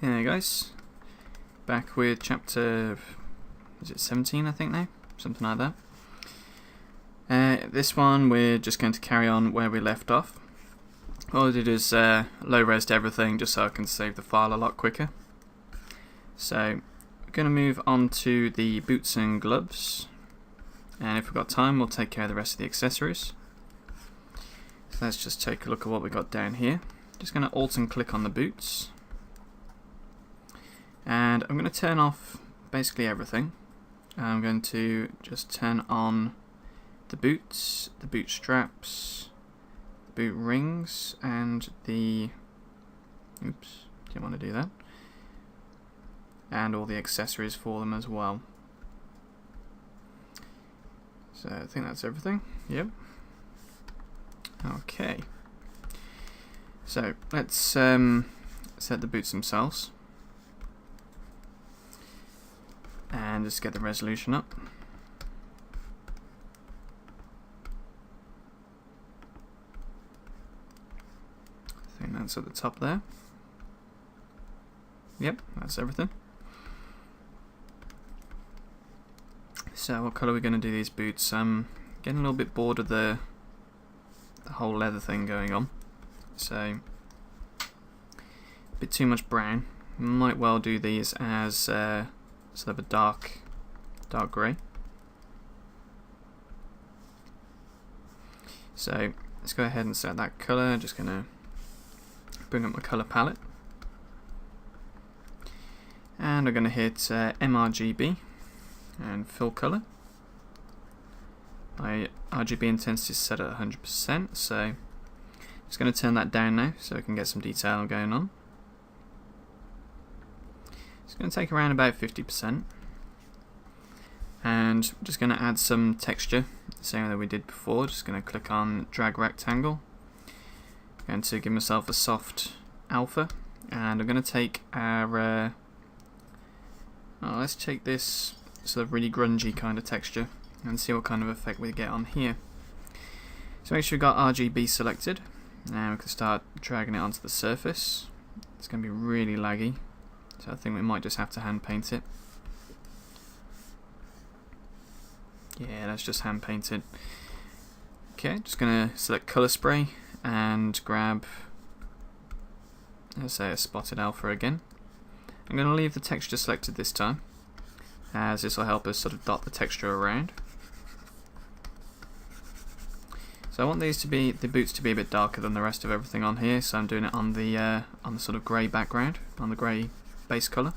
Hey guys, back with chapter, is it 17 I think now? Something like that. This one we're just going to carry on where we left off. All I did is low-resed everything just so I can save the file a lot quicker. So we're going to move on to the boots and gloves, and if we've got time we'll take care of the rest of the accessories. So let's just take a look at what we got down here. Just going to alt and click on the boots. And I'm going to turn off basically everything. I'm going to just turn on the boots, the boot straps, the boot rings, and the... oops, didn't want to do that. And all the accessories for them as well. So I think that's everything. Yep. Okay. So let's set the boots themselves. And just get the resolution up. I think that's at the top there. Yep, that's everything. So what colour are we going to do these boots? I'm getting a little bit bored of the whole leather thing going on. So a bit too much brown. Might well do these as sort of a dark grey. So let's go ahead and set that colour. Just going to bring up my colour palette, and I'm going to hit mRGB and fill colour. My RGB intensity is set at 100%, so just going to turn that down now so I can get some detail going on. It's going to take around about 50%, and I'm just going to add some texture, same that we did before. Just going to click on drag rectangle. I'm going to give myself a soft alpha, and I'm going to take our let's take this sort of really grungy kind of texture and see what kind of effect we get on here. So make sure we've got RGB selected. Now we can start dragging it onto the surface. It's going to be really laggy, so I think we might just have to hand paint it. Yeah, let's just hand paint it. Okay, just going to select colour spray and grab, let's say, a spotted alpha again. I'm going to leave the texture selected this time, as this will help us sort of dot the texture around. So I want these to be, the boots to be a bit darker than the rest of everything on here, so I'm doing it on the sort of grey background, on the grey base colour.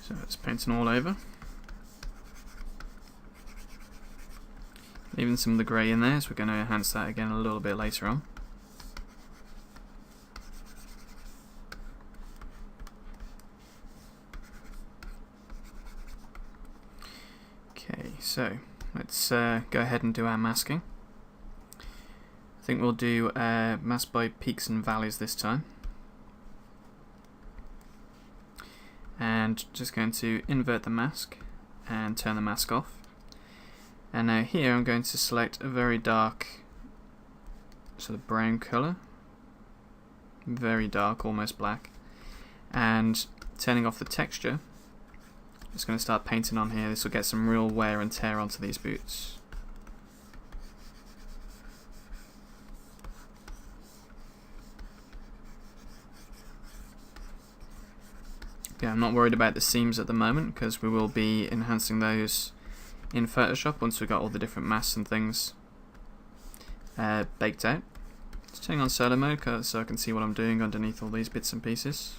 So it's painting all over. Leaving some of the grey in there, so we're going to enhance that again a little bit later on. Okay, so let's go ahead and do our masking. I think we'll do mask by peaks and valleys this time. And just going to invert the mask and turn the mask off. And now here I'm going to select a very dark sort of brown colour, very dark, almost black, and turning off the texture. Just going to start painting on here. This will get some real wear and tear onto these boots. Yeah, I'm not worried about the seams at the moment because we will be enhancing those in Photoshop once we've got all the different masks and things baked out. Just turning on solo mode so I can see what I'm doing underneath all these bits and pieces.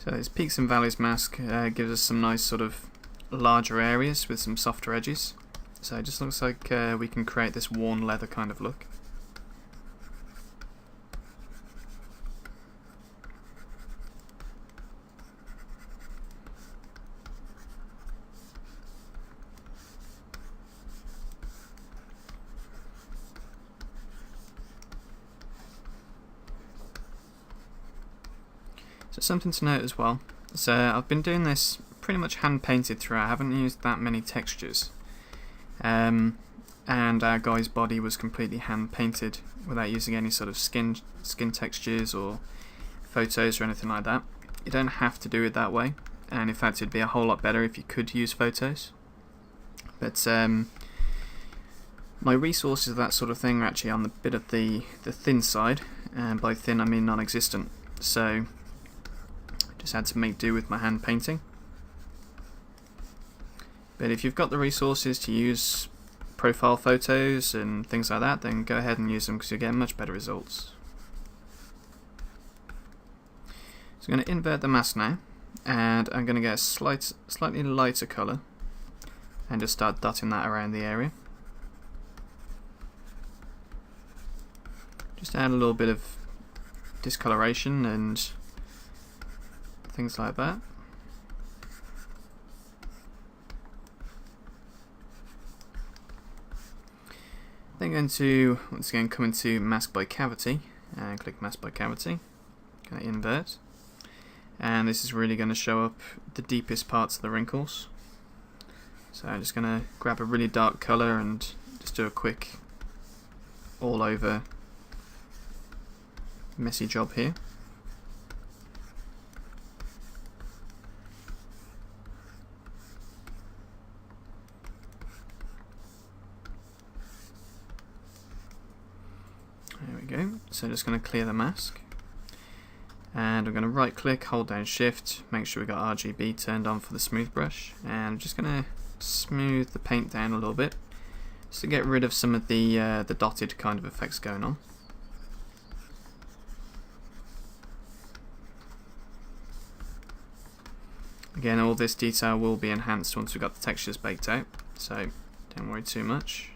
So this peaks and valleys mask gives us some nice sort of larger areas with some softer edges. So it just looks like we can create this worn leather kind of look. So something to note as well. So I've been doing this pretty much hand painted throughout. I haven't used that many textures. And our guy's body was completely hand painted without using any sort of skin textures or photos or anything like that. You don't have to do it that way, and in fact it'd be a whole lot better if you could use photos. But my resources of that sort of thing are actually on the bit of the thin side, and by thin I mean non-existent. So just had to make do with my hand painting. But if you've got the resources to use profile photos and things like that, then go ahead and use them because you'll get much better results. So I'm going to invert the mask now, and I'm going to get a slightly lighter colour and just start dotting that around the area. Just add a little bit of discoloration and things like that. Then going to once again come into mask by cavity and click mask by cavity. Going to invert, and this is really going to show up the deepest parts of the wrinkles. So I'm just going to grab a really dark colour and just do a quick all over messy job here. There we go. So just going to clear the mask, and I'm going to right click, hold down shift, make sure we've got RGB turned on for the smooth brush, and I'm just going to smooth the paint down a little bit just to get rid of some of the dotted kind of effects going on. Again, all this detail will be enhanced once we've got the textures baked out, so don't worry too much.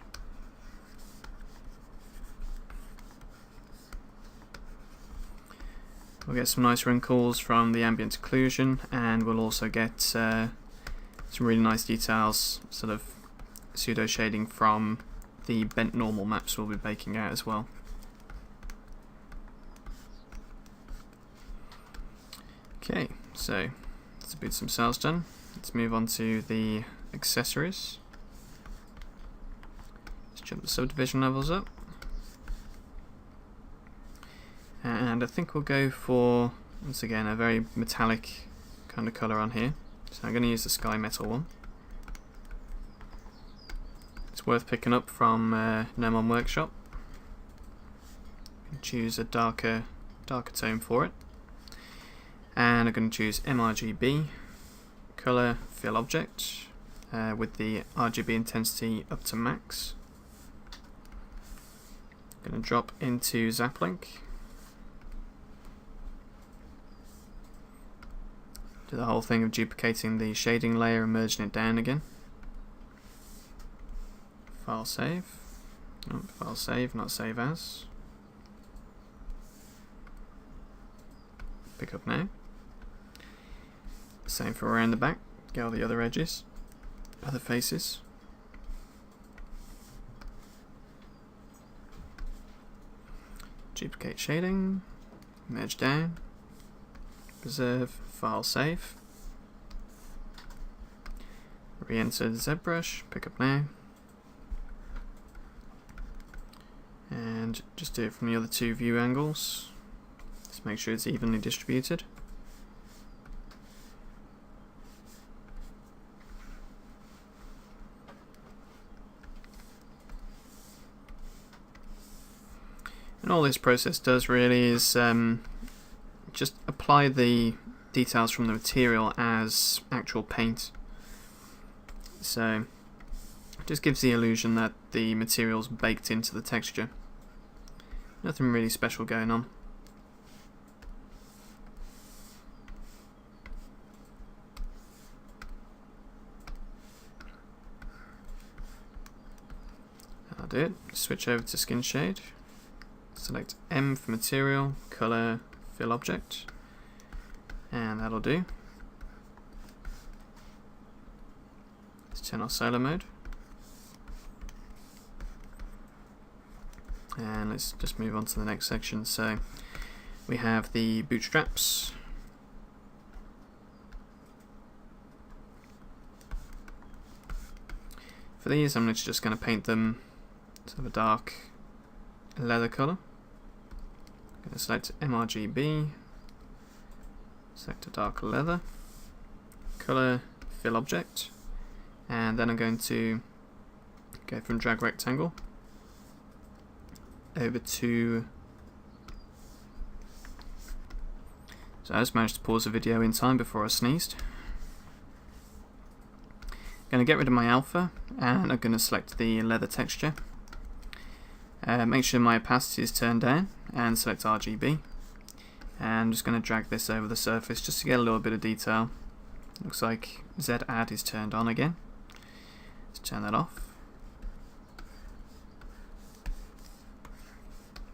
We'll get some nice wrinkles from the ambient occlusion, and we'll also get some really nice details, sort of pseudo shading from the bent normal maps we'll be baking out as well. Okay, so that's about some cells done. Let's move on to the accessories. Let's jump the subdivision levels up. And I think we'll go for, once again, a very metallic kind of colour on here. So I'm going to use the Sky Metal one. It's worth picking up from Gnomon Workshop. Choose a darker tone for it. And I'm going to choose mRGB, Colour Fill Object, with the RGB intensity up to max. I'm going to drop into Zaplink. Do the whole thing of duplicating the shading layer and merging it down again. File save. Oh, file save, not save as. Pick up now. Same for around the back. Get all the other edges, other faces. Duplicate shading, merge down, preserve, file save. Re-enter the ZBrush, pick up now. And just do it from the other two view angles. Just make sure it's evenly distributed. And all this process does really is just apply the details from the material as actual paint. So it just gives the illusion that the material's baked into the texture. Nothing really special going on. do it. Switch over to skin shade, select M for material, color, fill object, and that'll do. Let's turn off solo mode, and let's just move on to the next section. So we have the bootstraps. For these, I'm just going to paint them to a dark leather colour. I'm going to select MRGB, select a dark leather, colour, fill object, and then I'm going to go from drag rectangle over to. So I just managed to pause the video in time before I sneezed. I'm going to get rid of my alpha, and I'm going to select the leather texture. Make sure my opacity is turned down and select RGB. And I'm just going to drag this over the surface just to get a little bit of detail. Looks like Z add is turned on again. Let's turn that off.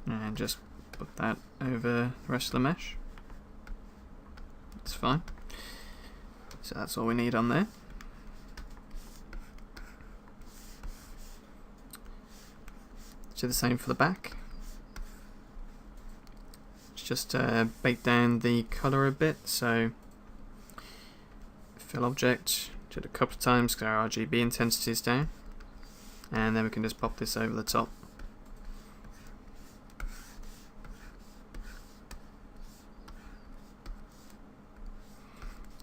And just put that over the rest of the mesh. It's fine. So that's all we need on there. Do the same for the back. Let's just bake down the colour a bit. So fill object, do it a couple of times because our RGB intensity is down, and then we can just pop this over the top.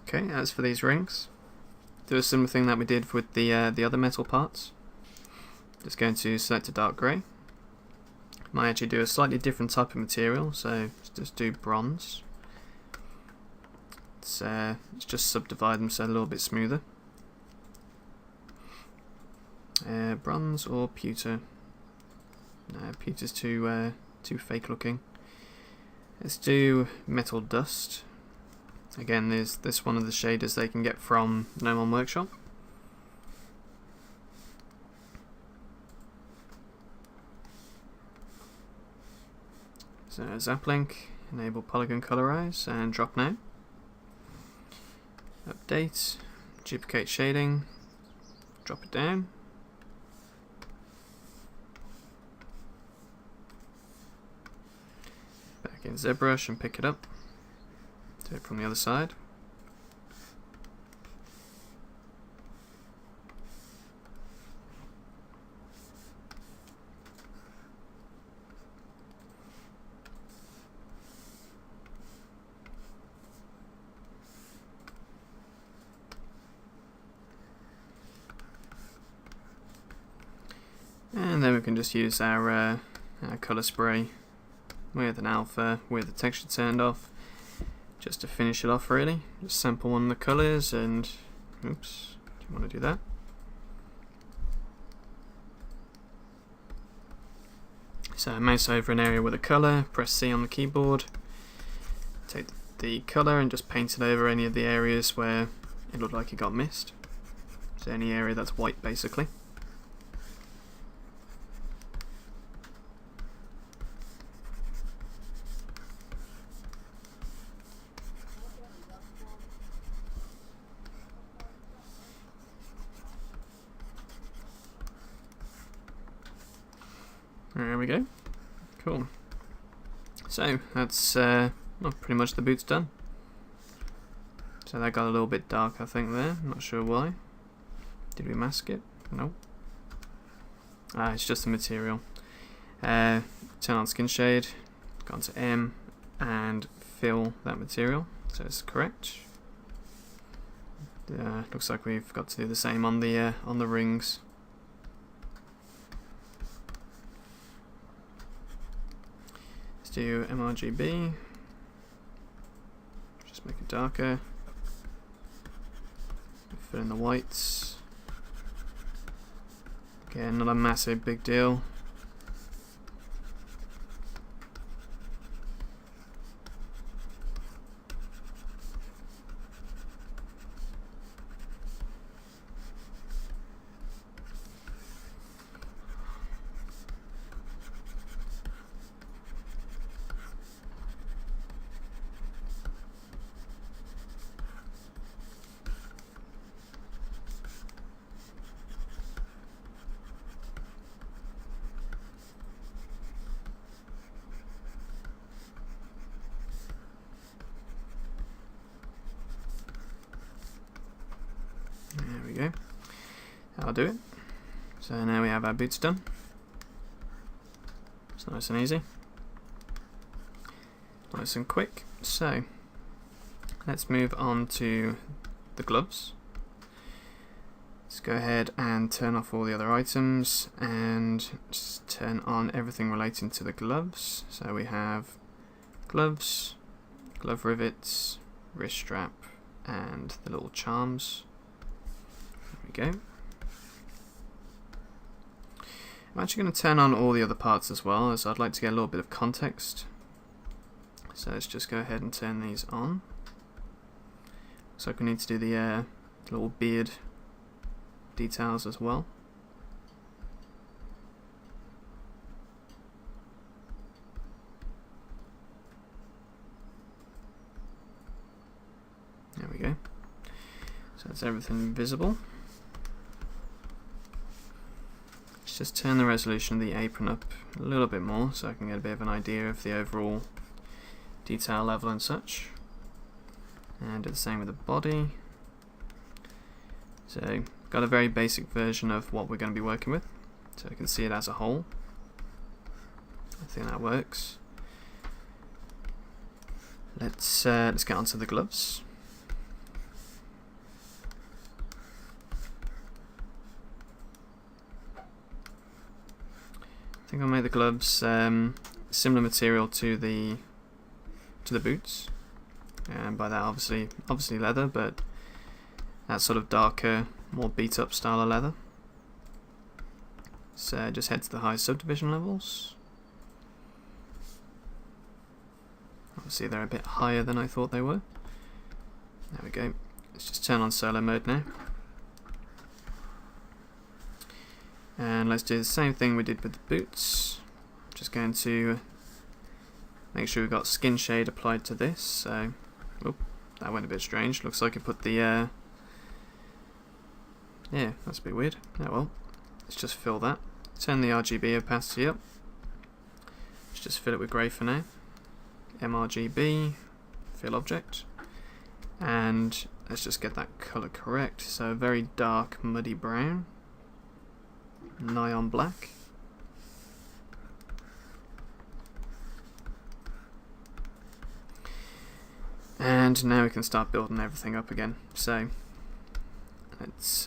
Okay, as for these rings, do a similar thing that we did with the other metal parts. Just going to select a dark grey. Might actually do a slightly different type of material, so let's just do bronze. Let's just subdivide them so they're a little bit smoother. Bronze or pewter? No, pewter's too fake looking. Let's do metal dust. Again, there's this one of the shaders they can get from Gnome Workshop. So Zaplink, enable polygon colorize and drop now. Update, duplicate shading, drop it down. Back in ZBrush and pick it up. Do it from the other side. And then we can just use our colour spray with an alpha with the texture turned off, just to finish it off really. Just sample one of the colours and, oops, do you want to do that? So mouse over an area with a colour, press C on the keyboard, take the colour and just paint it over any of the areas where it looked like it got missed. So any area that's white basically. There we go. Cool. So that's well, pretty much the boot's done. So that got a little bit dark, I think there. Not sure why. Did we mask it? No. Ah, it's just the material. Turn on skin shade. Go on to M and fill that material. So it's correct. Looks like we've got to do the same on the rings. Let's do MRGB, just make it darker, fill in the whites, again not a massive big deal. that'll do it. So now we have our boots done. It's nice and easy. Nice and quick. So let's move on to the gloves. Let's go ahead and turn off all the other items and just turn on everything relating to the gloves. So we have gloves, glove rivets, wrist strap, and the little charms. There we go. I'm actually going to turn on all the other parts as well, as I'd like to get a little bit of context. So let's just go ahead and turn these on. Looks like we need to do the little beard details as well. There we go. So that's everything visible. Let's just turn the resolution of the apron up a little bit more so I can get a bit of an idea of the overall detail level and such. And do the same with the body. So got a very basic version of what we're going to be working with, so you can see it as a whole. I think that works. Let's get onto the gloves. I think I'll make the gloves similar material to the boots, and by that obviously leather, but that sort of darker, more beat up style of leather. So just head to the high subdivision levels. Obviously they're a bit higher than I thought they were. There we go. Let's just turn on solo mode now. And let's do the same thing we did with the boots. Just going to make sure we've got skin shade applied to this. So, oh, that went a bit strange. Looks like it put the yeah, that's a bit weird. Oh well, let's just fill that. Turn the RGB opacity up. Let's just fill it with grey for now. mRGB, fill object, and let's just get that colour correct. So very dark muddy brown, nigh on black. And now we can start building everything up again. So let's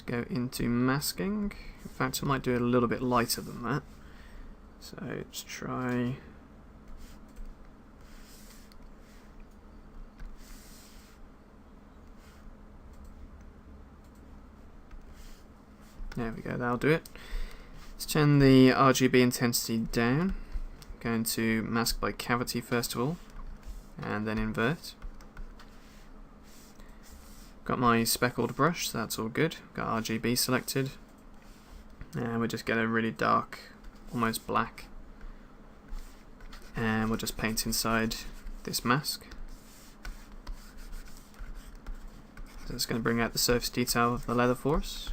go into masking. In fact, I might do it a little bit lighter than that. So let's try. There we go, that'll do it. Let's turn the RGB intensity down. Going to mask by cavity first of all, and then invert. Got my speckled brush, so that's all good. Got RGB selected, and we'll just get a really dark, almost black, and we'll just paint inside this mask. So it's going to bring out the surface detail of the leather for us.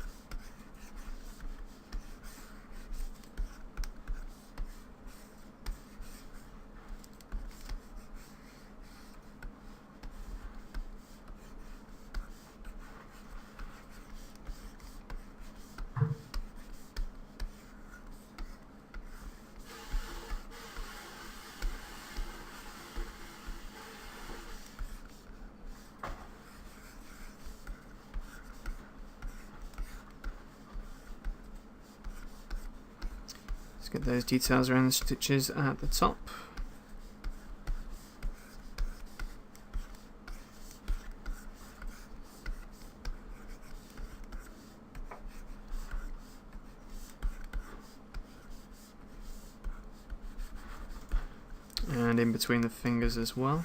Get those details around the stitches at the top. And in between the fingers as well.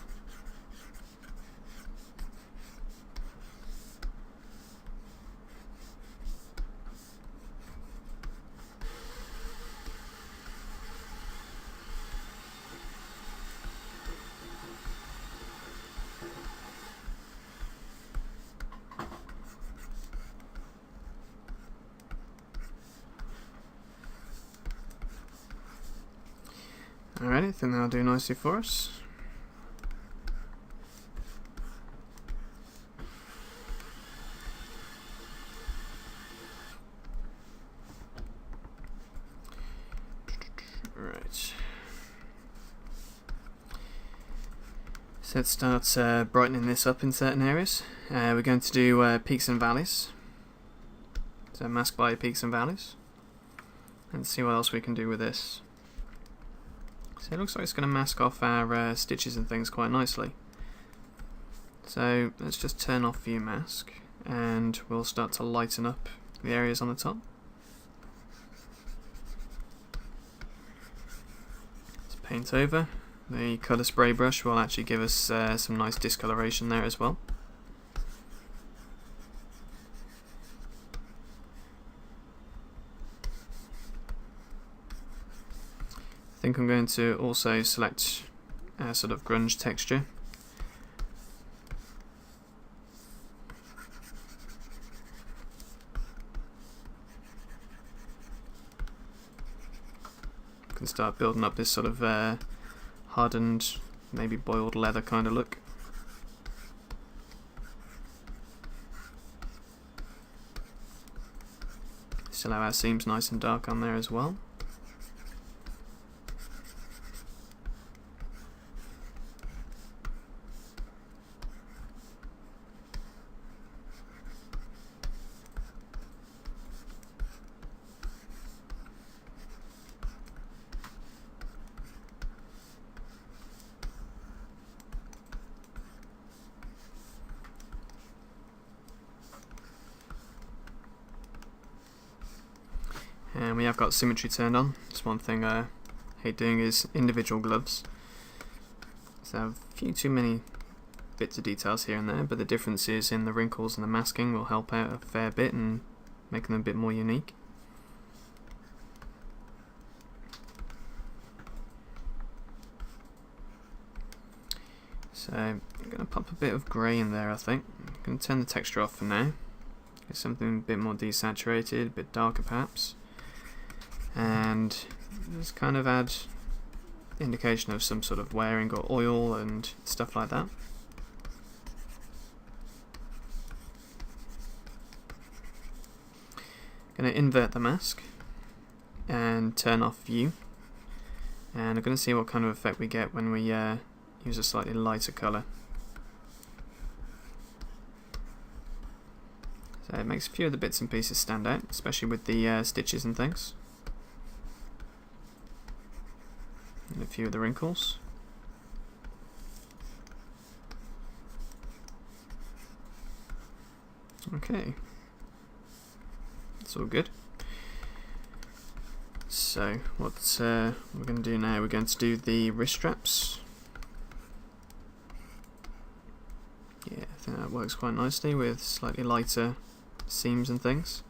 Alright, I think that'll do nicely for us. Right. So let's start brightening this up in certain areas. We're going to do peaks and valleys. So mask by peaks and valleys. And see what else we can do with this. So it looks like it's going to mask off our stitches and things quite nicely. So let's just turn off view mask and we'll start to lighten up the areas on the top. Let's paint over. The colour spray brush will actually give us some nice discoloration there as well. I think I'm going to also select a sort of grunge texture. Can start building up this sort of hardened, maybe boiled leather kind of look. Still have our seams nice and dark on there as well. And we have got symmetry turned on. Just one thing I hate doing is individual gloves. So I have a few too many bits of details here and there, but the differences in the wrinkles and the masking will help out a fair bit and make them a bit more unique. So I'm going to pop a bit of grey in there, I think. I'm going to turn the texture off for now. Get something a bit more desaturated, a bit darker perhaps. And just kind of add indication of some sort of wearing or oil and stuff like that. Going to invert the mask and turn off view, and I'm going to see what kind of effect we get when we use a slightly lighter colour. So it makes a few of the bits and pieces stand out, especially with the stitches and things. And a few of the wrinkles. Okay, it's all good. So what we're going to do now, we're going to do the wrist straps. Yeah, I think that works quite nicely with slightly lighter seams and things.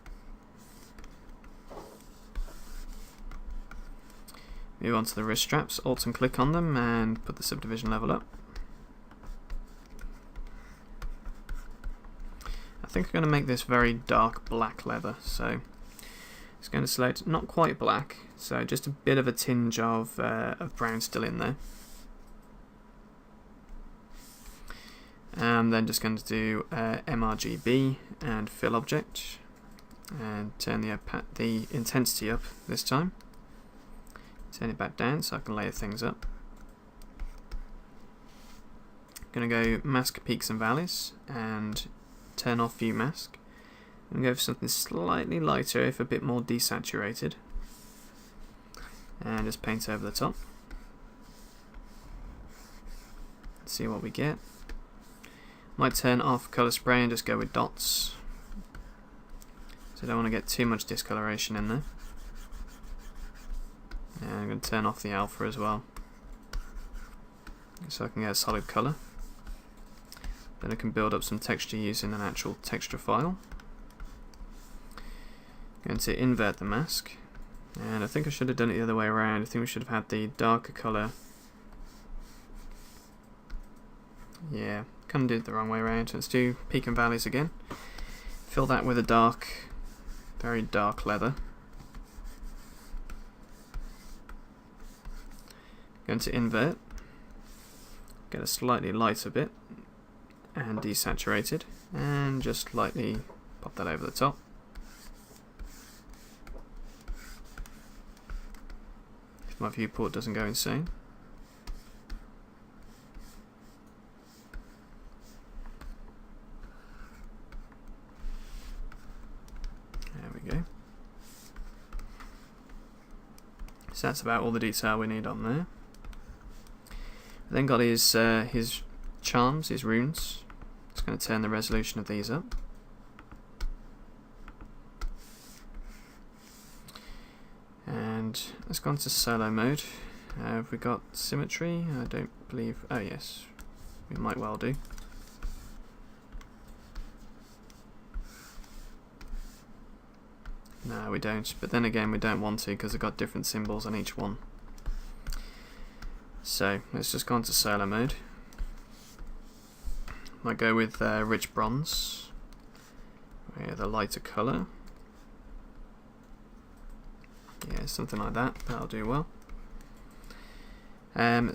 Move on to the wrist straps, Alt and click on them and put the subdivision level up. I think I'm going to make this very dark black leather, so it's going to select not quite black, so just a bit of a tinge of brown still in there. And then just going to do MRGB and fill object and turn the intensity up this time. Turn it back down so I can layer things up. Going to go mask peaks and valleys and turn off view mask. I'm going to go for something slightly lighter if a bit more desaturated. And just paint over the top. See what we get. Might turn off colour spray and just go with dots. So I don't want to get too much discoloration in there. And I'm going to turn off the alpha as well, so I can get a solid colour. Then I can build up some texture using an actual texture file. Going to invert the mask, and I think I should have done it the other way around. I think we should have had the darker colour. Yeah, kind of did it the wrong way around. Let's do peak and valleys again. Fill that with a dark, very dark leather. Going to invert, get a slightly lighter bit and desaturated, and just lightly pop that over the top. My viewport doesn't go insane. There we go. So that's about all the detail we need on there. Then got his charms, his runes. It's going to turn the resolution of these up. And let's go on to solo mode. Have we got symmetry? I don't believe. Oh yes, we might well do. No, we don't. But then again, we don't want to because we've got different symbols on each one. So let's just go on to solo mode. Might go with rich bronze, the lighter colour. Yeah, something like that. That'll do well.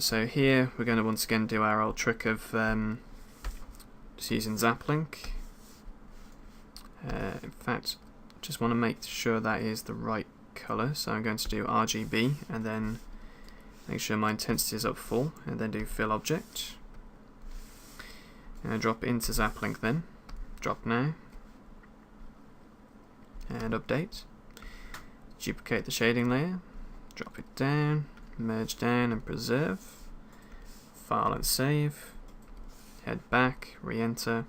So here we're going to once again do our old trick of just using Zaplink. In fact, just want to make sure that is the right colour. So I'm going to do RGB and then make sure my intensity is up full, and then do fill object. And drop into Zaplink then. Drop now. And update. Duplicate the shading layer, drop it down, merge down and preserve, file and save, head back, re-enter,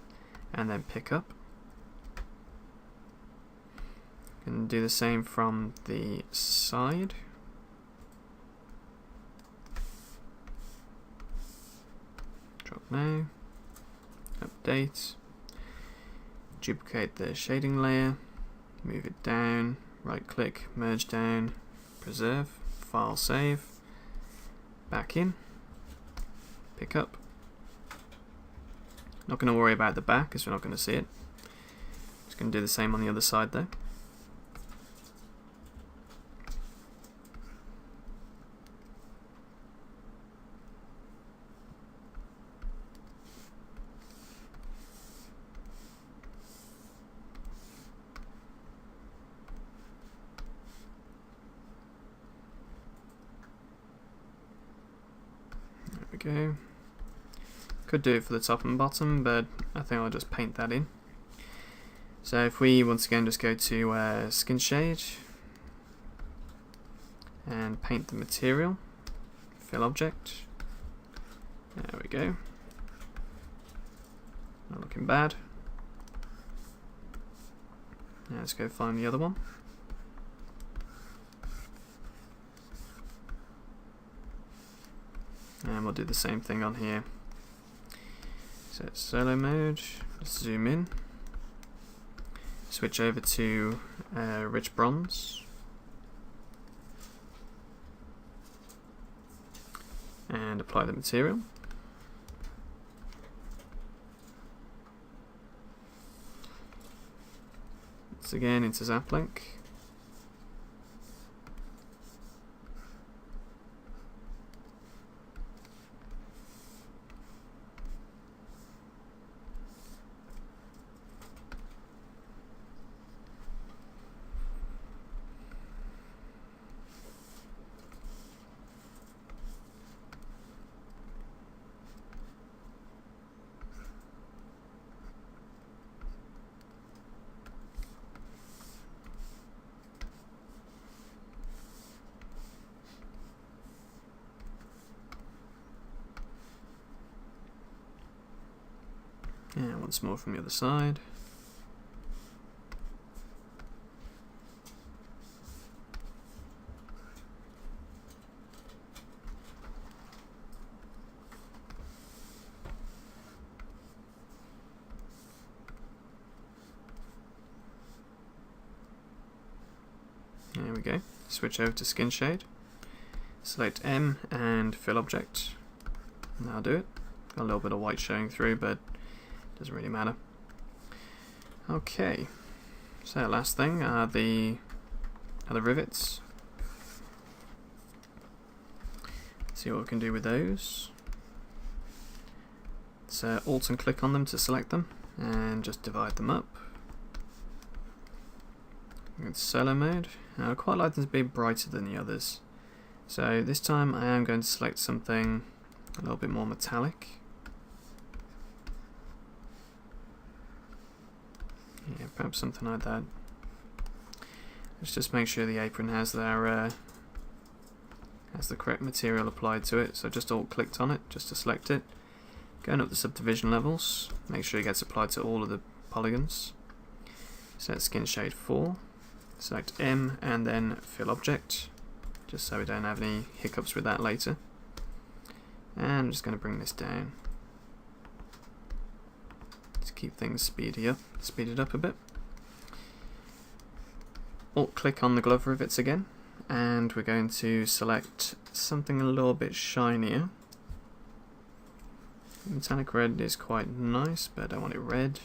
and then pick up. And do the same from the side. Drop now, update, duplicate the shading layer, move it down, right click, merge down, preserve, file save, back in, pick up. Not going to worry about the back because we're not going to see it. Just going to do the same on the other side though. Go. Could do it for the top and bottom, but I think I'll just paint that in. So if we once again just go to skin shade and paint the material, fill object. There we go. Not looking bad. Now let's go find the other one. And we'll do the same thing on here. So it's solo mode, let's zoom in, switch over to rich bronze, and apply the material. Once again into Zaplink. And once more from the other side. There we go. Switch over to skin shade. Select M and fill object. And that'll do it. Got a little bit of white showing through, but doesn't really matter. Okay, so last thing are the rivets. Let's see what we can do with those. Let's Alt and click on them to select them, and just divide them up. It's solo mode. I quite like them to be brighter than the others. So this time I am going to select something a little bit more metallic. Yeah, perhaps something like that. Let's just make sure the apron has their has the correct material applied to it. So just alt clicked on it just to select it. Going up the subdivision levels, make sure it gets applied to all of the polygons. Set skin shade 4, select M and then fill object, just so we don't have any hiccups with that later. And I'm just going to bring this down to keep things speeded up a bit. Alt click on the glove rivets again, and we're going to select something a little bit shinier. Metallic red is quite nice, but I don't want it red.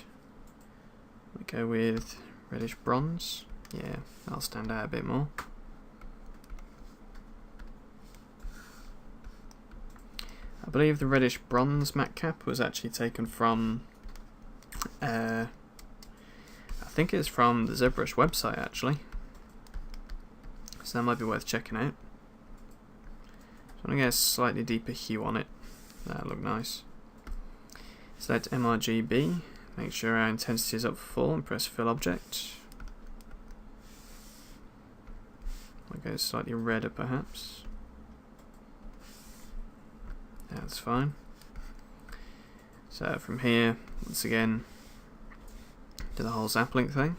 We go with reddish bronze. Yeah, that'll stand out a bit more. I believe the reddish bronze matte cap was actually taken from I think it's from the ZBrush website actually, so that might be worth checking out. So I'm going to get a slightly deeper hue on it. That'll look nice. Select MRGB, make sure our intensity is up 4 and press fill object. I'll go slightly redder perhaps. That's fine. So from here, once again, do the whole zap link thing.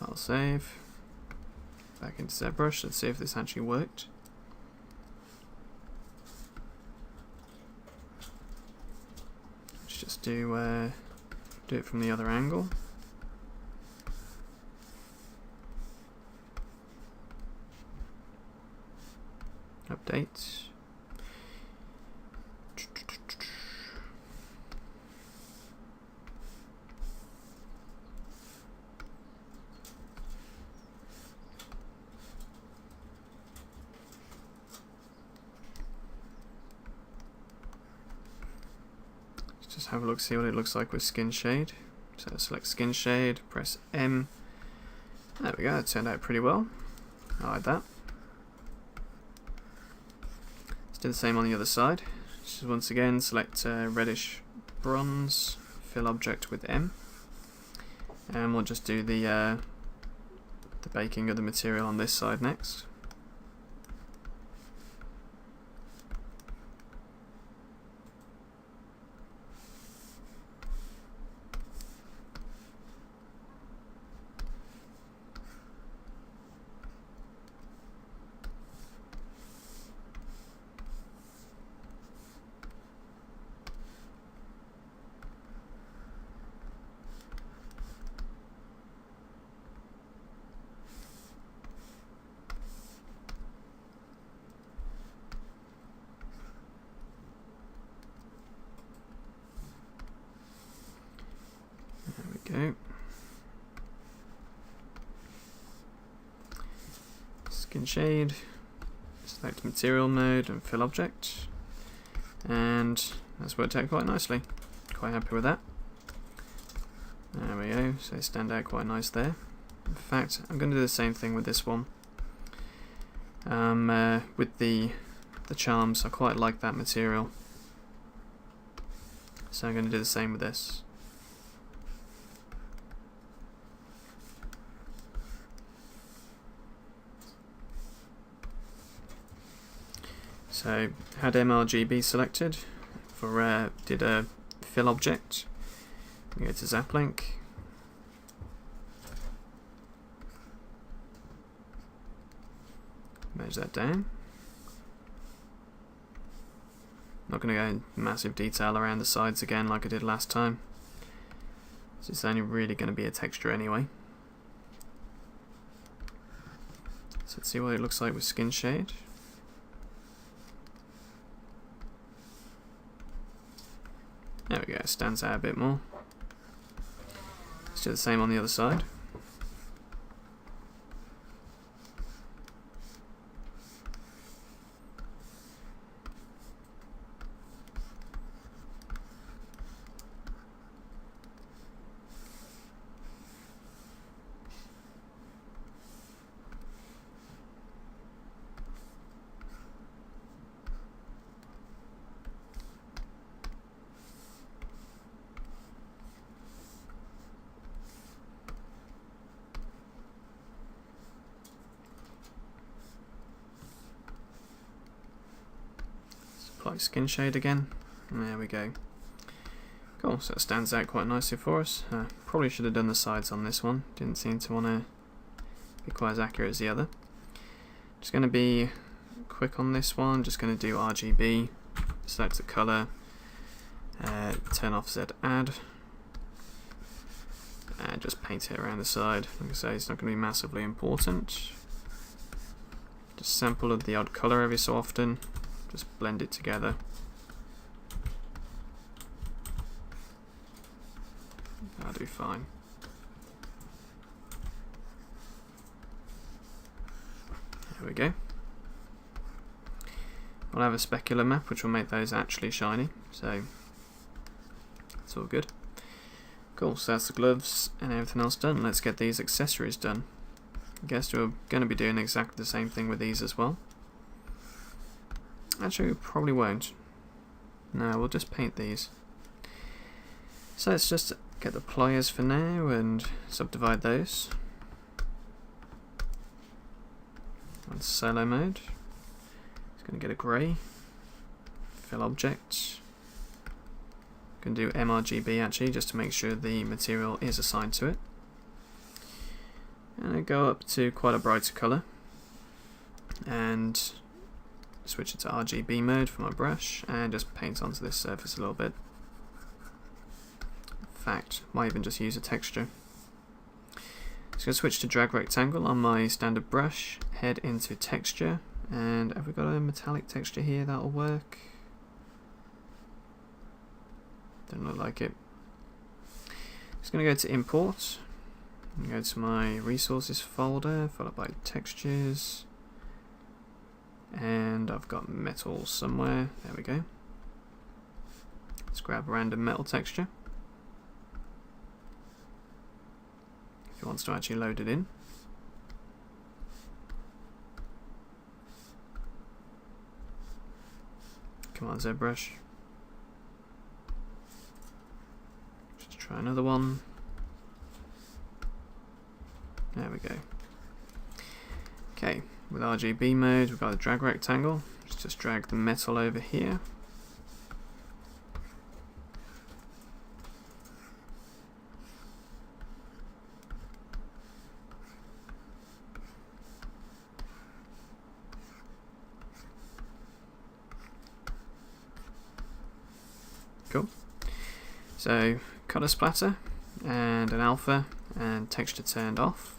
File save. Back into ZBrush. Let's see if this actually worked. Let's just do it from the other angle. Update. Let's just have a look, see what it looks like with skin shade. So select skin shade, press M. There we go, it turned out pretty well. I like that. Let's do the same on the other side. Just once again select reddish bronze, fill object with M, and we'll just do the baking of the material on this side next. There we go. Skin shade, select material mode and fill object, and that's worked out quite nicely. Quite happy with that. There we go, so they stand out quite nice there. In fact, I'm going to do the same thing with this one. With the charms, I quite like that material, so I'm going to do the same with this. So had MRGB selected for did a fill object. We go to zap link. Merge that down. Not going to go in massive detail around the sides again like I did last time. It's only really going to be a texture anyway. So let's see what it looks like with skin shade. There we go, it stands out a bit more. Let's do the same on the other side. apply skin shade again, and there we go. Cool, so it stands out quite nicely for us. Probably should have done the sides on this one, didn't seem to want to be quite as accurate as the other. Just going to be quick on this one, just going to do RGB, select the colour, turn off Z add, and just paint it around the side. Like I say, it's not going to be massively important. Just sample the odd colour every so often, just blend it together. That'll do fine. There we go. We'll have a specular map which will make those actually shiny, so that's all good. Cool, so that's the gloves and everything else done. Let's get these accessories done. I guess we're going to be doing exactly the same thing with these as well. Actually, we probably won't. No, we'll just paint these. So let's just get the pliers for now and subdivide those. On solo mode, it's going to get a grey. Fill object. Going to do mRGB actually, just to make sure the material is assigned to it. And I go up to quite a brighter colour and switch it to RGB mode for my brush and just paint onto this surface a little bit. In fact, might even just use a texture. So I'm going to switch to drag rectangle on my standard brush, head into texture, and have we got a metallic texture here that'll work? Don't look like it. Just going to go to import, and go to my resources folder, followed by textures, and I've got metal somewhere. There we go. Let's grab a random metal texture. If it wants to actually load it in. Come on, ZBrush. Just try another one. There we go. Okay, with RGB mode, we've got a drag rectangle. Let's just drag the metal over here. Cool. So, color splatter and an alpha and texture turned off.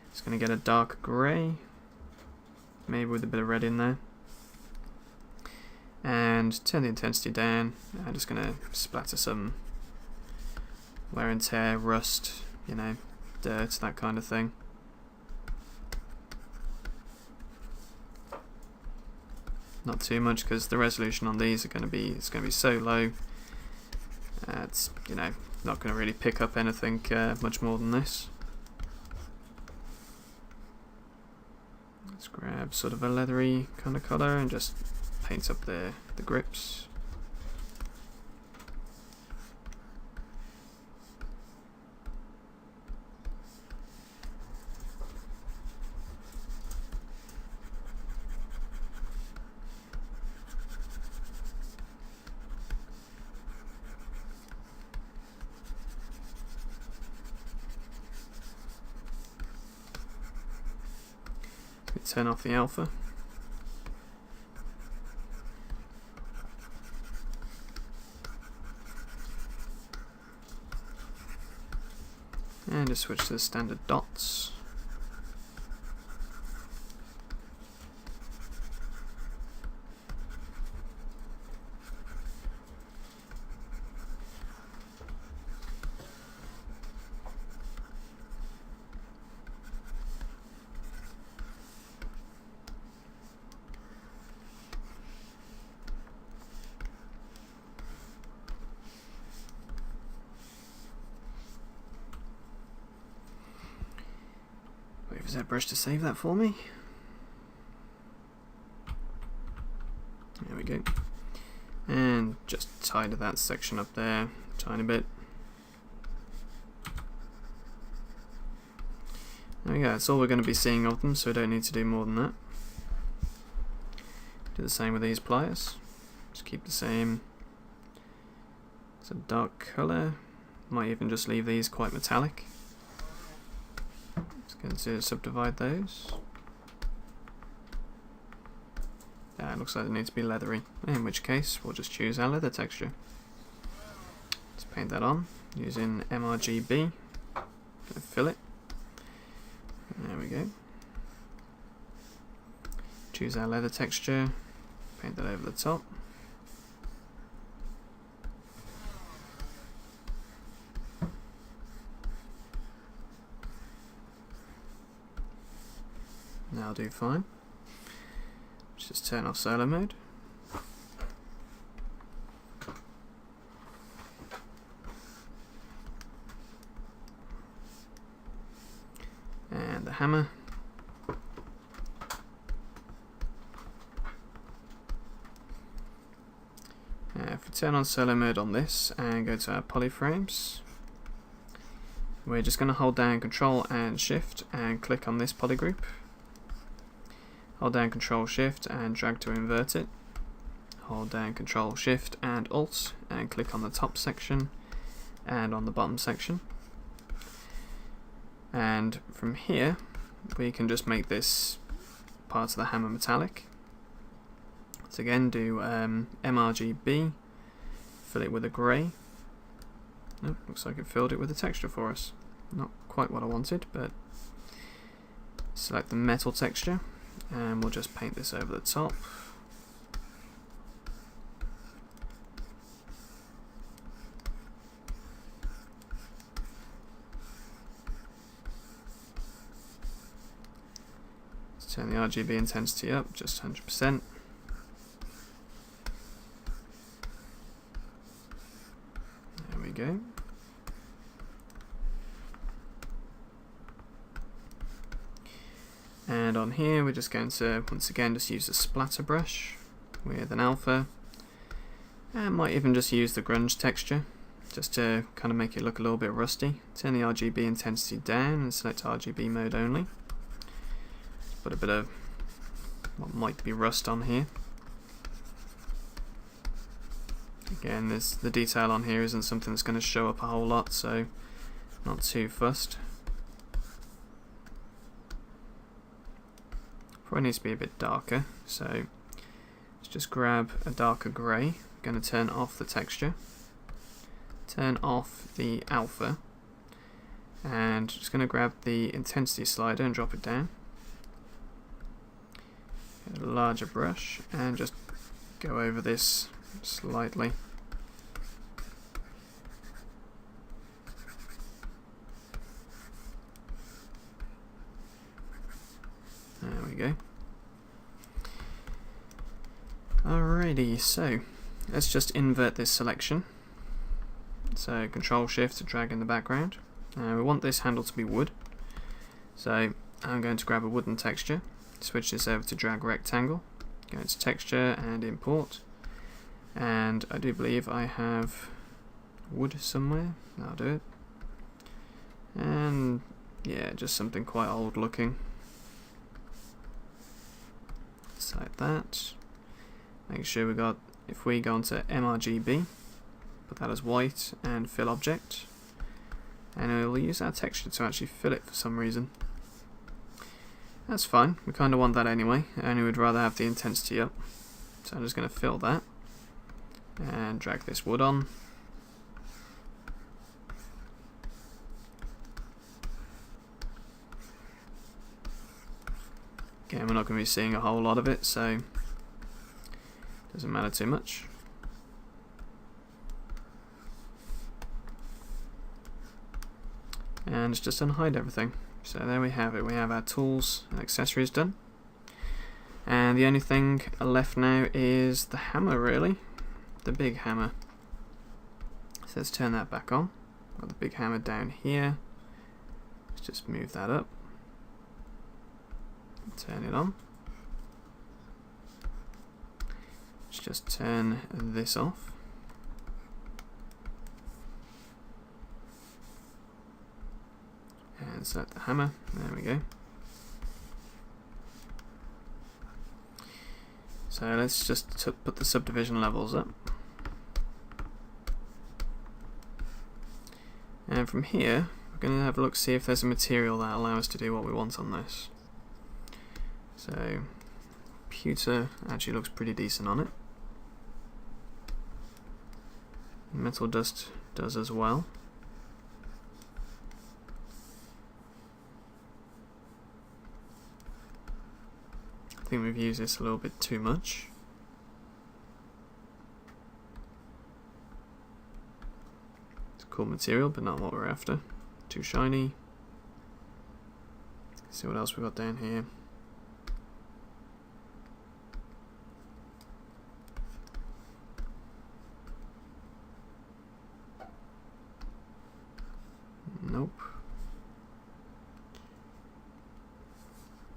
It's going to get a dark grey, maybe with a bit of red in there. And turn the intensity down. I'm just going to splatter some wear and tear, rust, you know, dirt, that kind of thing. Not too much because the resolution on these are going to be so low. It's, you know, not going to really pick up anything much more than this. Let's grab sort of a leathery kind of colour and just paint up the grips. Turn off the alpha. And just switch to the standard dots. Wait for ZBrush to save that for me. There we go. And just tidy that section up there a tiny bit. There we go, that's all we're going to be seeing of them, so we don't need to do more than that. Do the same with these pliers. keep the same. It's a dark colour. Might even just leave these quite metallic. Just going to subdivide those. Yeah, it looks like they need to be leathery, in which case we'll just choose our leather texture. Let's paint that on using MRGB. Fill it. There we go. Choose our leather texture, paint that over the top. That'll do fine. Just turn off solo mode. And the hammer. If we turn on solo mode on this and go to our polyframes, we're just going to hold down Control and Shift and click on this poly group. Hold down Control Shift and drag to invert it. Hold down Control Shift and Alt and click on the top section and on the bottom section. And from here we can just make this part of the hammer metallic. So again, do MRGB, fill it with a grey. Oh, looks like it filled it with a texture for us. Not quite what I wanted, but select the metal texture and we'll just paint this over the top. Let's turn the RGB intensity up, just 100%. There we go. And on here we're just going to once again just use a splatter brush with an alpha, and might even just use the grunge texture just to kind of make it look a little bit rusty. Turn the RGB intensity down and select RGB mode only. Put a bit of what might be rust on here. Again, the detail on here isn't something that's going to show up a whole lot, so not too fussed. Probably needs to be a bit darker, so let's just grab a darker grey. Going to turn off the texture, turn off the alpha, and just going to grab the intensity slider and drop it down. Get a larger brush and just go over this slightly. There we go. Alrighty, so let's just invert this selection. So Control Shift to drag in the background. We want this handle to be wood. So I'm going to grab a wooden texture, switch this over to drag rectangle, go into texture and import. And I do believe I have wood somewhere. That'll do it. And yeah, just something quite old looking. Like that. Make sure we got, if we go onto MRGB, put that as white and fill object, and we'll use our texture to actually fill it for some reason. That's fine, we kind of want that anyway, only we'd rather have the intensity up. So I'm just going to fill that and drag this wood on. Again, we're not going to be seeing a whole lot of it, so it doesn't matter too much. And it's just unhide everything. So there we have it. We have our tools and accessories done. And the only thing left now is the hammer, really. The big hammer. So let's turn that back on. Got the big hammer down here. Let's just move that up. Turn it on. Let's just turn this off. And select the hammer. There we go. So let's just put the subdivision levels up. And from here, we're going to have a look, see if there's a material that allows us to do what we want on this. So, pewter actually looks pretty decent on it. Metal dust does as well. I think we've used this a little bit too much. It's a cool material, but not what we're after. Too shiny. Let's see what else we've got down here. Nope.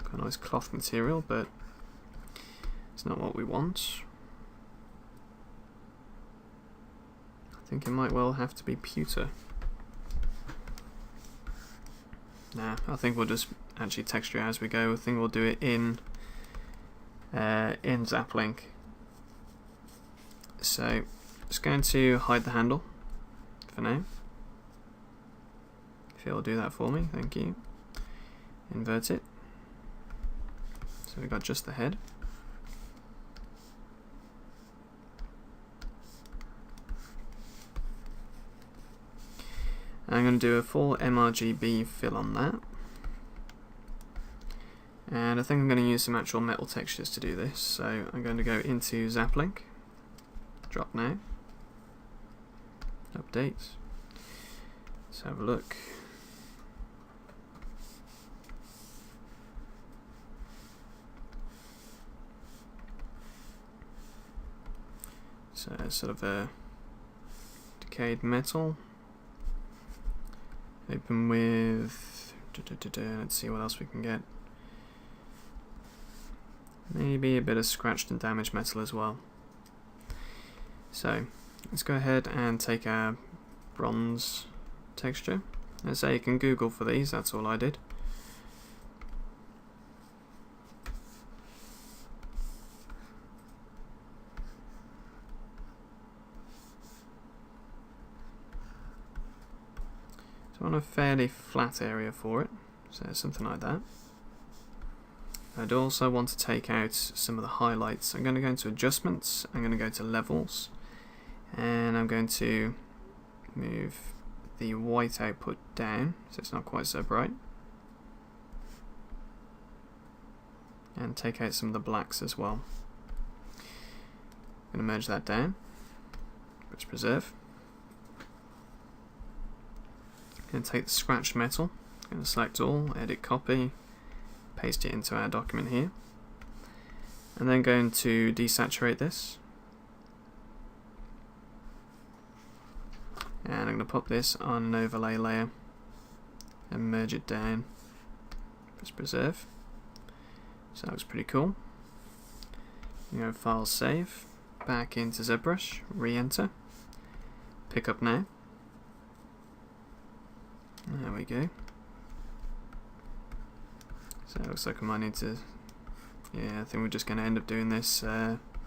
Got a nice cloth material, but it's not what we want. I think it might well have to be pewter. Nah, I think we'll just actually texture it as we go. I think we'll do it in Zaplink. So, just going to hide the handle for now. If it'll do that for me, thank you. Invert it. So we've got just the head. I'm going to do a full mRGB fill on that. And I think I'm going to use some actual metal textures to do this. So I'm going to go into Zaplink, drop now, update. Let's have a look. So sort of a decayed metal. Open with, let's see what else we can get. Maybe a bit of scratched and damaged metal as well. So let's go ahead and take our bronze texture. Let's say you can Google for these, that's all I did. So on a fairly flat area for it, so something like that. I'd also want to take out some of the highlights. I'm going to go into adjustments, I'm going to go to levels, and I'm going to move the white output down so it's not quite so bright, and take out some of the blacks as well. I'm going to merge that down, press preserve. Going to take the scratched metal, going to select all, edit copy, paste it into our document here, and then going to desaturate this, and I'm going to put this on an overlay layer and merge it down, press preserve. So that looks pretty cool. You go file save, back into ZBrush, re-enter, pick up now. There we go. So it looks like I might need to, yeah, I think we're just going to end up doing this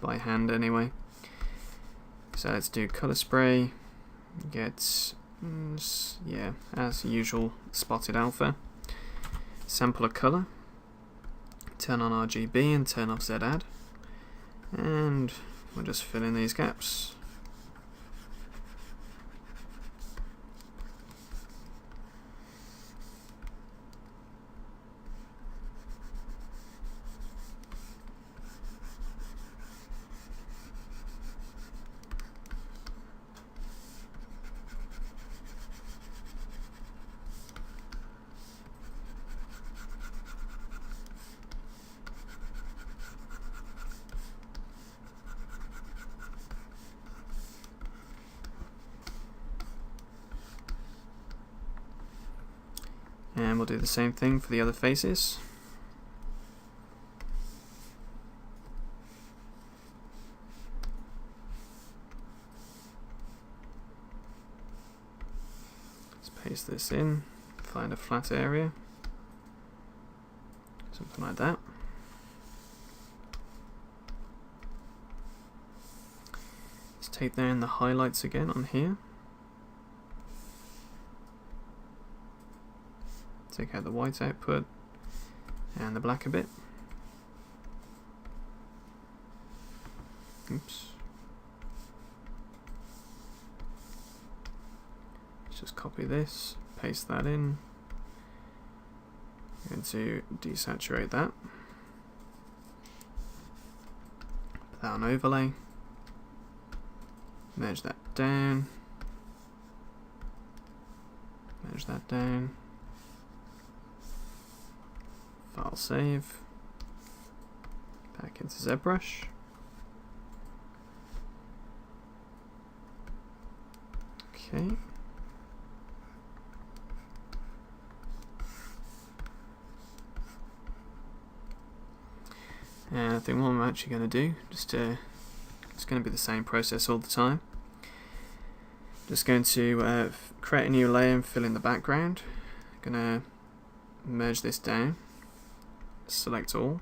by hand anyway. So let's do color spray, get, yeah, as usual, spotted alpha, sample a color, turn on RGB and turn off Z-add, and we'll just fill in these gaps. And we'll do the same thing for the other faces. Let's paste this in, find a flat area, something like that. take down the highlights again on here. Take out the white output and the black a bit. Oops. Let's just copy this, paste that in. I'm going to desaturate that. Put that on overlay. Merge that down. Merge that down. File save. Back into ZBrush. Okay. And I think what I'm actually going to do, it's going to be the same process all the time. Just going to create a new layer and fill in the background. Going to merge this down. Select all,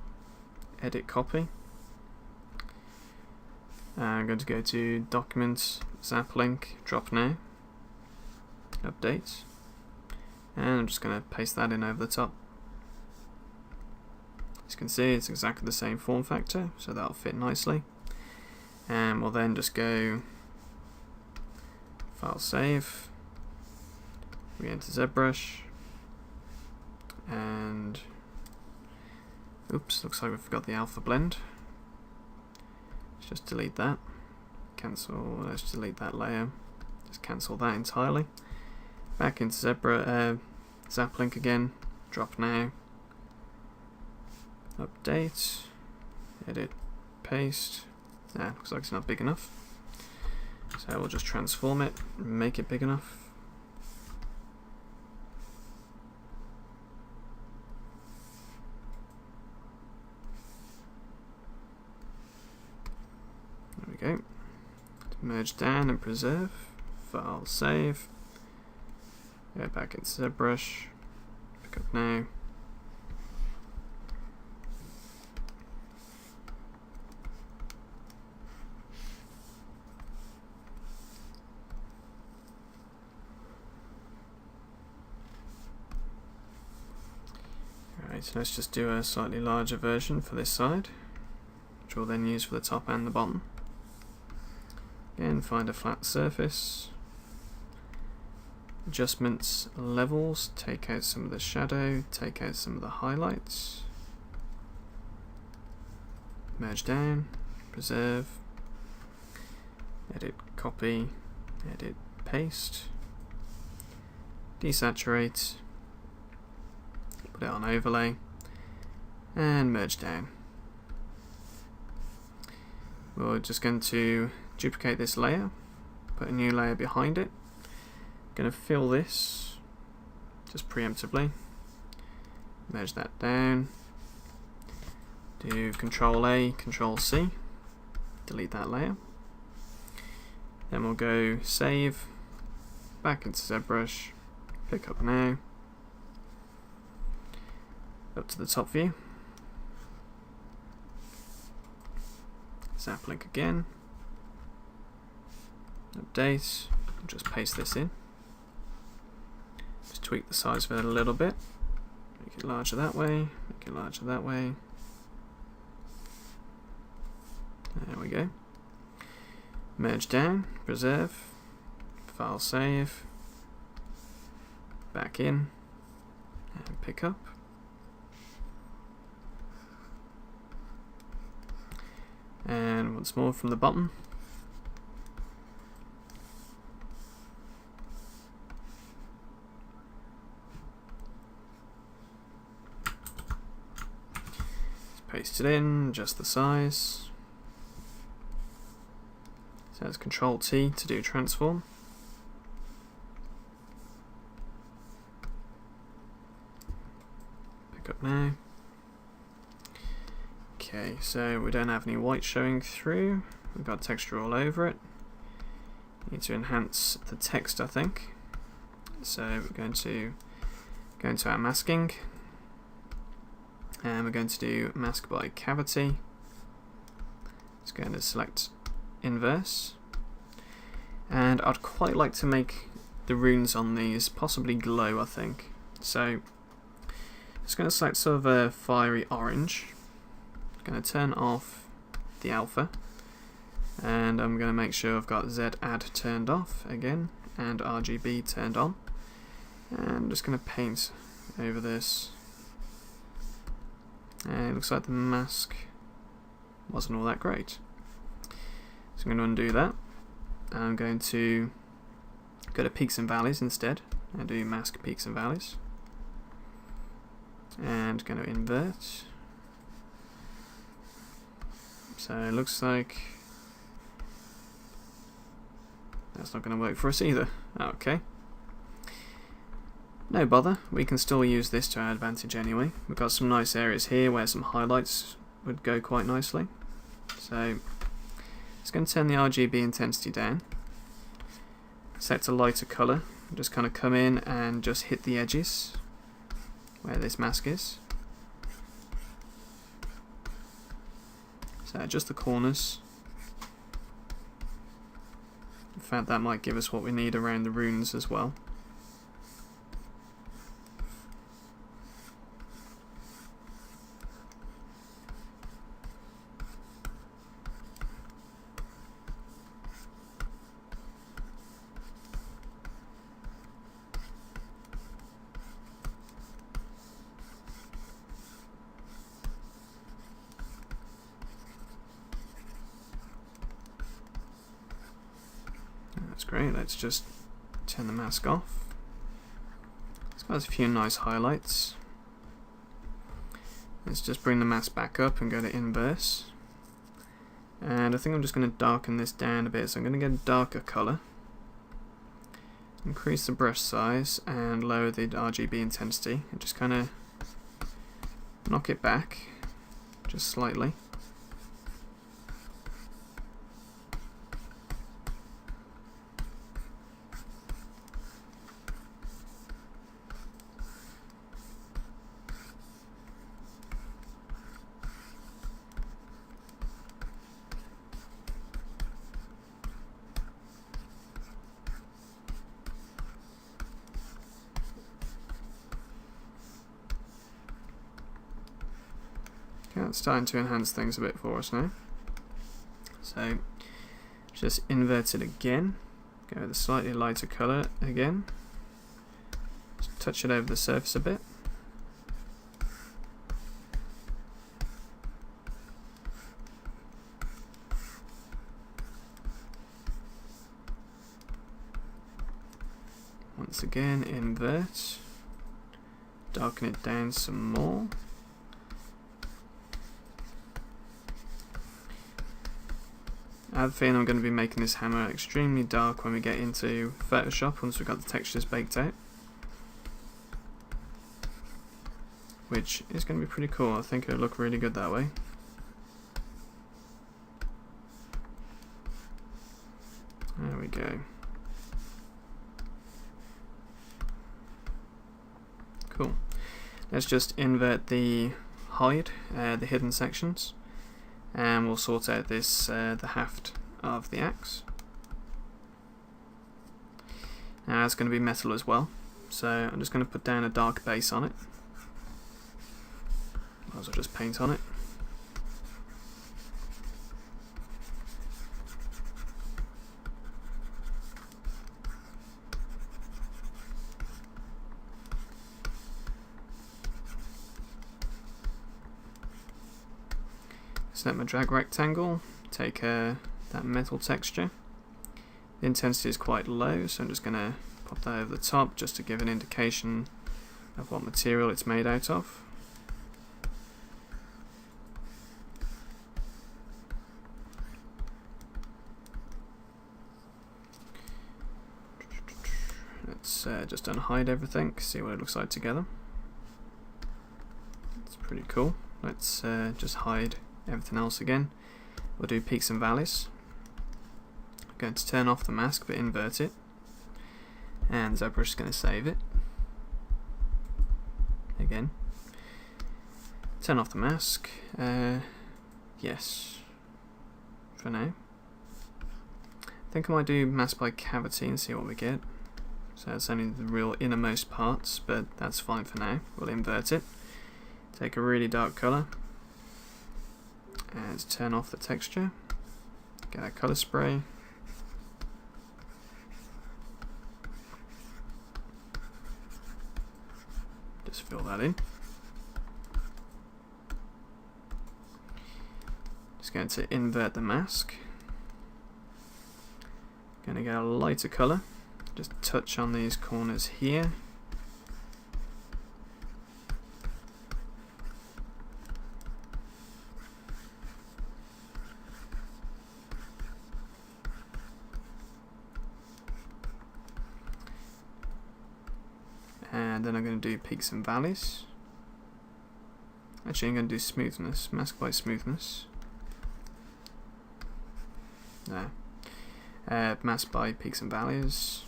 edit copy. I'm going to go to Documents, Zap Link, Drop Now, Update, and I'm just going to paste that in over the top. As you can see, it's exactly the same form factor, so that'll fit nicely. And we'll then just go File Save, re-enter ZBrush, and oops, looks like we forgot the alpha blend. Let's just delete that. Cancel, let's delete that layer. Just cancel that entirely. Back into Zap Link again. Drop Now. Update. Edit. Paste. Looks like it's not big enough. So we'll just transform it, make it big enough. There we go. Merge down and preserve. File save. Go back into ZBrush. Pick up now. Alright, so let's just do a slightly larger version for this side, which we'll then use for the top and the bottom. Again, find a flat surface. Adjustments, levels, take out some of the shadow, take out some of the highlights. Merge down, preserve, edit copy, edit paste, desaturate, put it on overlay, and merge down. We're just going to duplicate this layer, put a new layer behind it. Going to fill this just preemptively, merge that down, do Control A, Control C, delete that layer. Then we'll go Save, back into ZBrush, pick up now, up to the top view, Zap Link again, update, just paste this in. Just tweak the size of it a little bit, make it larger that way, make it larger that way. There we go. Merge down, preserve, file save, back in, and pick up. And once more from the bottom. Paste it in, adjust the size. So it's Control T to do transform. Pick up now. Okay, so we don't have any white showing through. We've got texture all over it. Need to enhance the text, I think. So we're going to go into our masking. And we're going to do mask by cavity. It's going to select inverse. And I'd quite like to make the runes on these possibly glow, I think. So just going to select sort of a fiery orange. I'm going to turn off the alpha, and I'm going to make sure I've got Z add turned off again and RGB turned on. And I'm just going to paint over this. And it looks like the mask wasn't all that great. So I'm going to undo that. I'm going to go to peaks and valleys instead and do mask peaks and valleys. And going to invert. So it looks like that's not going to work for us either. Okay. No bother, we can still use this to our advantage anyway. We've got some nice areas here where some highlights would go quite nicely. So it's going to turn the RGB intensity down. Select a lighter colour. Just kind of come in and just hit the edges where this mask is. So just the corners. In fact, that might give us what we need around the runes as well. That's great, let's just turn the mask off. It's got a few nice highlights. Let's just bring the mask back up and go to inverse. And I think I'm just going to darken this down a bit, so I'm going to get a darker colour. Increase the brush size and lower the RGB intensity and just kind of knock it back just slightly. Okay, it's starting to enhance things a bit for us now. So just invert it again, go with a slightly lighter colour again, just touch it over the surface a bit. Once again, invert, darken it down some more. I have a feeling I'm going to be making this hammer extremely dark when we get into Photoshop, once we've got the textures baked out. Which is going to be pretty cool, I think it'll look really good that way. There we go. Cool. Let's just invert the hide, the hidden sections. And we'll sort out this the haft of the axe. Now it's going to be metal as well, so I'm just going to put down a dark base on it. Might as well just paint on it. Select my drag rectangle, take that metal texture. The intensity is quite low, so I'm just going to pop that over the top just to give an indication of what material it's made out of. Let's just unhide everything, see what it looks like together. It's pretty cool. Let's just hide everything else again. We'll do peaks and valleys. I'm going to turn off the mask but invert it, and ZBrush is going to save it again. Turn off the mask. Yes, for now. think I might do mask by cavity and see what we get. So it's only the real innermost parts, but that's fine for now. We'll invert it. Take a really dark colour and turn off the texture. Get our colour spray. Just fill that in. Just going to invert the mask. Going to get a lighter colour. Just touch on these corners here. And then I'm going to do peaks and valleys. Actually, I'm going to do smoothness, mask by smoothness. There. Mask by peaks and valleys.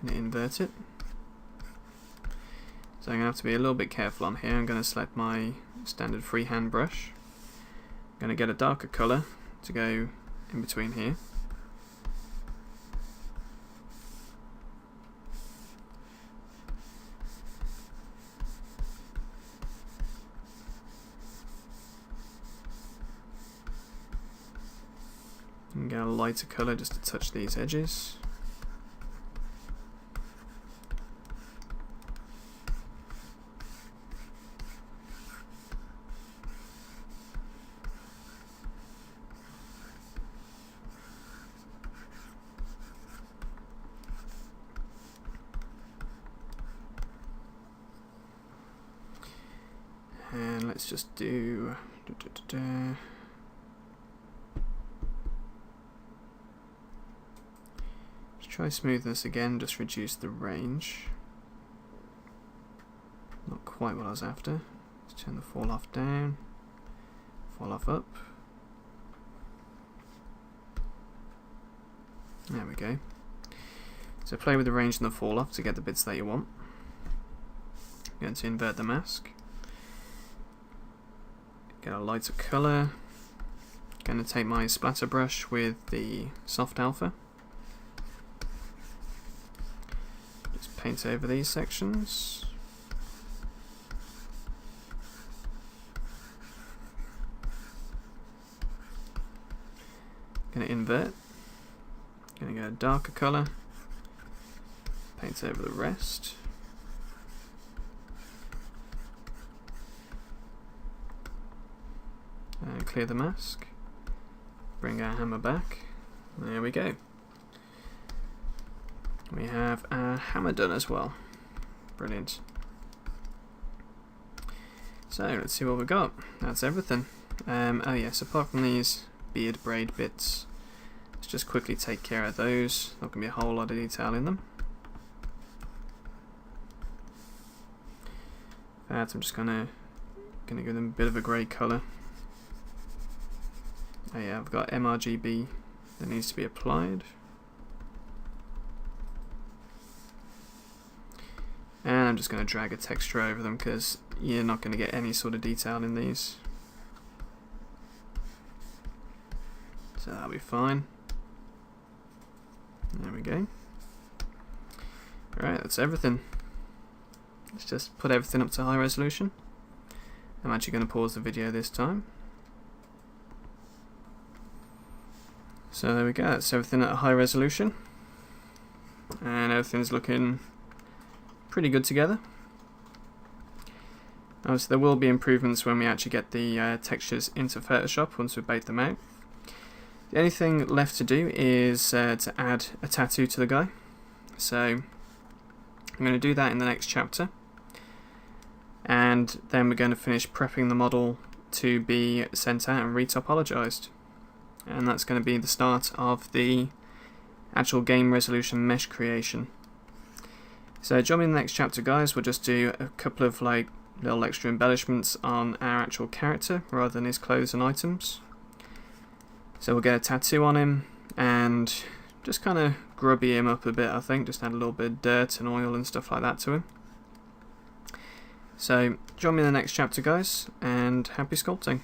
Going to invert it. So I'm going to have to be a little bit careful on here. I'm going to select my standard freehand brush. I'm going to get a darker colour to go in between here. And get a lighter colour just to touch these edges. And let's just do try smoothness again, just reduce the range. Not quite what I was after. Let's turn the fall off down, fall off up. There we go. So play with the range and the fall off to get the bits that you want. I'm going to invert the mask. Get a lighter colour. Going to take my splatter brush with the soft alpha. Paint over these sections. Going to invert. Going to go a darker colour. Paint over the rest. And clear the mask. Bring our hammer back. There we go. We have our hammer done as well. Brilliant. So let's see what we got. That's everything. Oh yes, apart from these beard braid bits, let's just quickly take care of those. Not going to be a whole lot of detail in them. I'm just gonna give them a bit of a grey colour. Oh yeah, I've got MRGB that needs to be applied. And I'm just going to drag a texture over them because you're not going to get any sort of detail in these. So that'll be fine. There we go. Alright, that's everything. Let's just put everything up to high resolution. I'm actually going to pause the video this time. So there we go, that's everything at a high resolution. And everything's looking pretty good together. Obviously there will be improvements when we actually get the textures into Photoshop once we bake them out. The only thing left to do is to add a tattoo to the guy. So I'm going to do that in the next chapter, and then we're going to finish prepping the model to be sent out and retopologized, and that's going to be the start of the actual game resolution mesh creation. So join me in the next chapter, guys. We'll just do a couple of like little extra embellishments on our actual character rather than his clothes and items. So we'll get a tattoo on him and just kind of grubby him up a bit, I think. Just add a little bit of dirt and oil and stuff like that to him. So join me in the next chapter, guys, and happy sculpting.